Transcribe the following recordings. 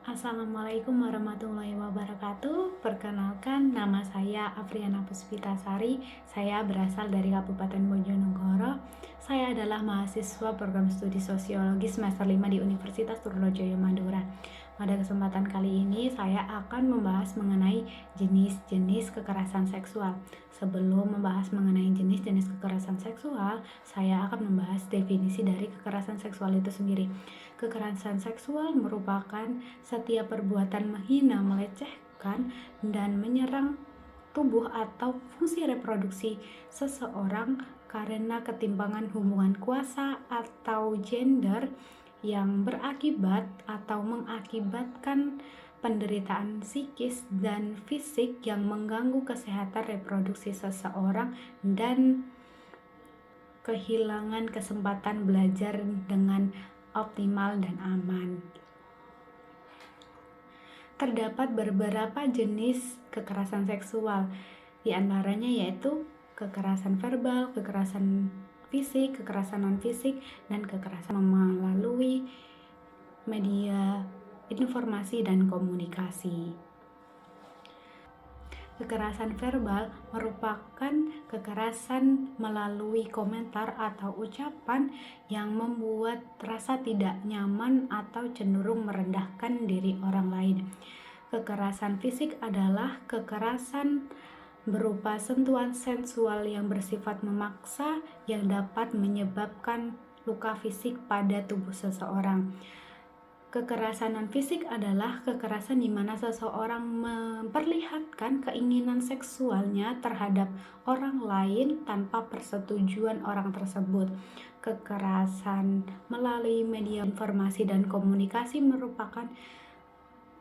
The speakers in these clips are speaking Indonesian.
Assalamualaikum warahmatullahi wabarakatuh. Perkenalkan, nama saya Afriana Puspitasari. Saya berasal dari Kabupaten Bojonegoro. Saya adalah mahasiswa program studi sosiologi semester 5 di Universitas Trunojoyo Madura. Pada kesempatan kali ini saya akan membahas mengenai jenis-jenis kekerasan seksual. Sebelum membahas mengenai jenis-jenis kekerasan seksual, saya akan membahas definisi dari kekerasan seksual itu sendiri. Kekerasan seksual merupakan setiap perbuatan menghina, melecehkan, dan menyerang tubuh atau fungsi reproduksi seseorang karena ketimpangan hubungan kuasa atau gender yang berakibat atau mengakibatkan penderitaan psikis dan fisik yang mengganggu kesehatan reproduksi seseorang dan kehilangan kesempatan belajar dengan optimal dan aman. Terdapat beberapa jenis kekerasan seksual, di antaranya yaitu kekerasan verbal, kekerasan fisik, kekerasan non-fisik, dan kekerasan melalui media informasi dan komunikasi. Kekerasan verbal merupakan kekerasan melalui komentar atau ucapan yang membuat rasa tidak nyaman atau cenderung merendahkan diri orang lain. Kekerasan fisik adalah kekerasan berupa sentuhan sensual yang bersifat memaksa yang dapat menyebabkan luka fisik pada tubuh seseorang. Kekerasan non-fisik adalah kekerasan di mana seseorang memperlihatkan keinginan seksualnya terhadap orang lain tanpa persetujuan orang tersebut. Kekerasan melalui media informasi dan komunikasi merupakan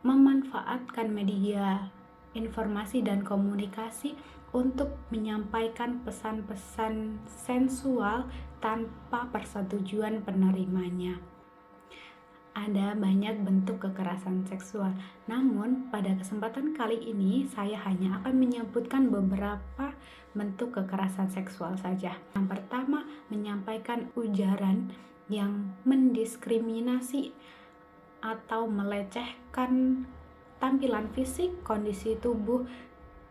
memanfaatkan media informasi dan komunikasi untuk menyampaikan pesan-pesan sensual tanpa persetujuan penerimanya. Ada banyak bentuk kekerasan seksual, namun pada kesempatan kali ini saya hanya akan menyebutkan beberapa bentuk kekerasan seksual saja. Yang pertama, menyampaikan ujaran yang mendiskriminasi atau melecehkan tampilan fisik, kondisi tubuh,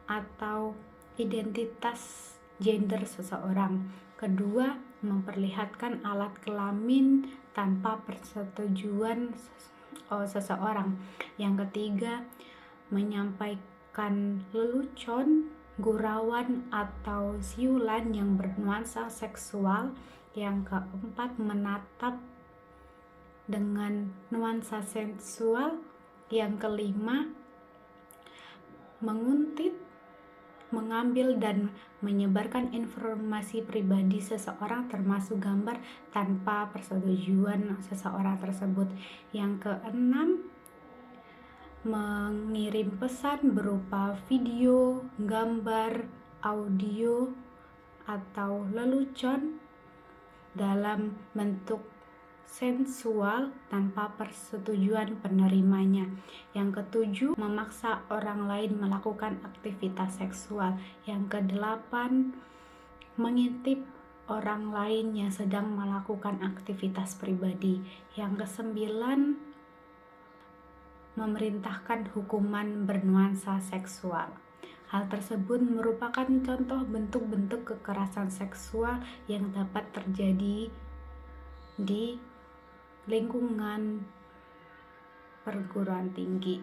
atau identitas gender seseorang. Kedua, memperlihatkan alat kelamin tanpa persetujuan seseorang. Yang ketiga, menyampaikan lelucon, gurauan, atau siulan yang bernuansa seksual. Yang keempat, menatap dengan nuansa sensual. Yang kelima, menguntit, mengambil dan menyebarkan informasi pribadi seseorang termasuk gambar tanpa persetujuan seseorang tersebut. Yang keenam, mengirim pesan berupa video, gambar, audio, atau lelucon dalam bentuk sensual tanpa persetujuan penerimanya. Yang ketujuh, memaksa orang lain melakukan aktivitas seksual. Yang kedelapan, mengintip orang lain yang sedang melakukan aktivitas pribadi. Yang kesembilan, memerintahkan hukuman bernuansa seksual. Hal tersebut merupakan contoh bentuk-bentuk kekerasan seksual yang dapat terjadi di lingkungan perguruan tinggi.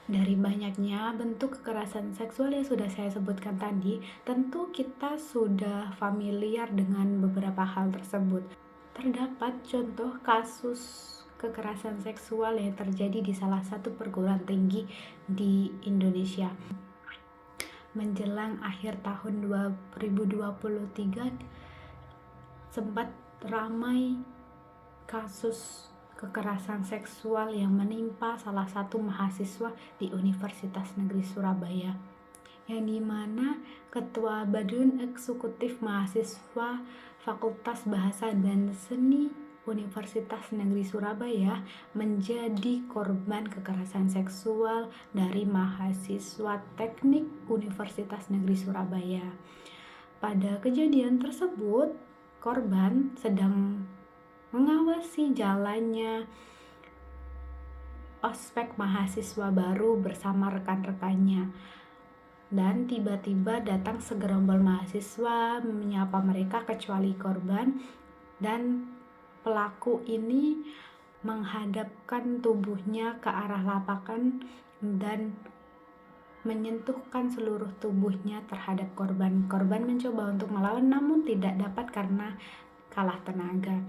Dari banyaknya bentuk kekerasan seksual yang sudah saya sebutkan tadi, tentu kita sudah familiar dengan beberapa hal tersebut. Terdapat contoh kasus kekerasan seksual yang terjadi di salah satu perguruan tinggi di Indonesia. Menjelang akhir tahun 2023 sempat ramai kasus kekerasan seksual yang menimpa salah satu mahasiswa di Universitas Negeri Surabaya, yang dimana Ketua Badan Eksekutif Mahasiswa Fakultas Bahasa dan Seni Universitas Negeri Surabaya menjadi korban kekerasan seksual dari mahasiswa teknik Universitas Negeri Surabaya. Pada kejadian tersebut, korban sedang mengawasi jalannya ospek mahasiswa baru bersama rekan-rekannya, dan tiba-tiba datang segerombol mahasiswa menyapa mereka kecuali korban, dan pelaku ini menghadapkan tubuhnya ke arah lapangan dan menyentuhkan seluruh tubuhnya terhadap korban. Korban mencoba untuk melawan namun tidak dapat karena kalah tenaga.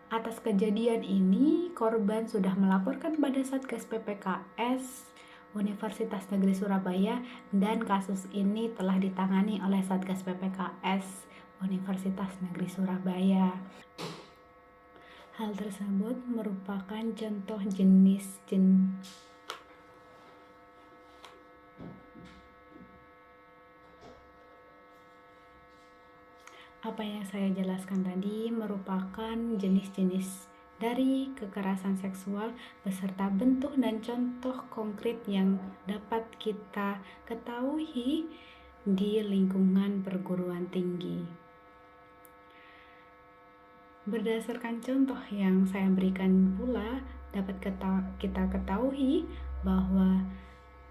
Atas kejadian ini, korban sudah melaporkan pada Satgas PPKS Universitas Negeri Surabaya, dan kasus ini telah ditangani oleh Satgas PPKS Universitas Negeri Surabaya. Hal tersebut merupakan contoh apa yang saya jelaskan tadi merupakan jenis-jenis dari kekerasan seksual beserta bentuk dan contoh konkret yang dapat kita ketahui di lingkungan perguruan tinggi. Berdasarkan contoh yang saya berikan pula, dapat kita ketahui bahwa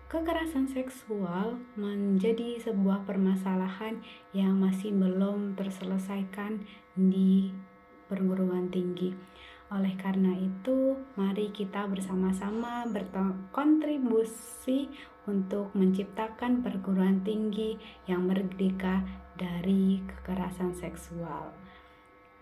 kekerasan seksual menjadi sebuah permasalahan yang masih belum terselesaikan di perguruan tinggi. Oleh karena itu, mari kita bersama-sama berkontribusi untuk menciptakan perguruan tinggi yang merdeka dari kekerasan seksual.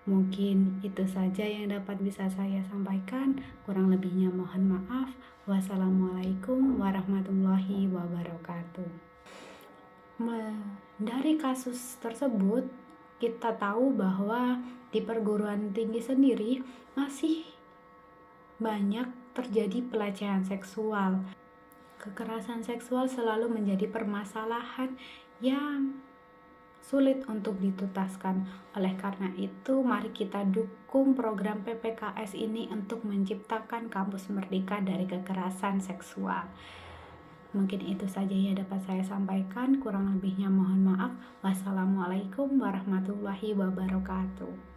Mungkin itu saja yang dapat bisa saya sampaikan. Kurang lebihnya mohon maaf. Wassalamualaikum warahmatullahi wabarakatuh. Dari kasus tersebut, kita tahu bahwa di perguruan tinggi sendiri masih banyak terjadi pelecehan seksual. Kekerasan seksual selalu menjadi permasalahan yang sulit untuk dituntaskan. Oleh karena itu, mari kita dukung program PPKS ini untuk menciptakan kampus merdeka dari kekerasan seksual. Mungkin itu saja yang dapat saya sampaikan. Kurang lebihnya mohon maaf. Wassalamualaikum warahmatullahi wabarakatuh.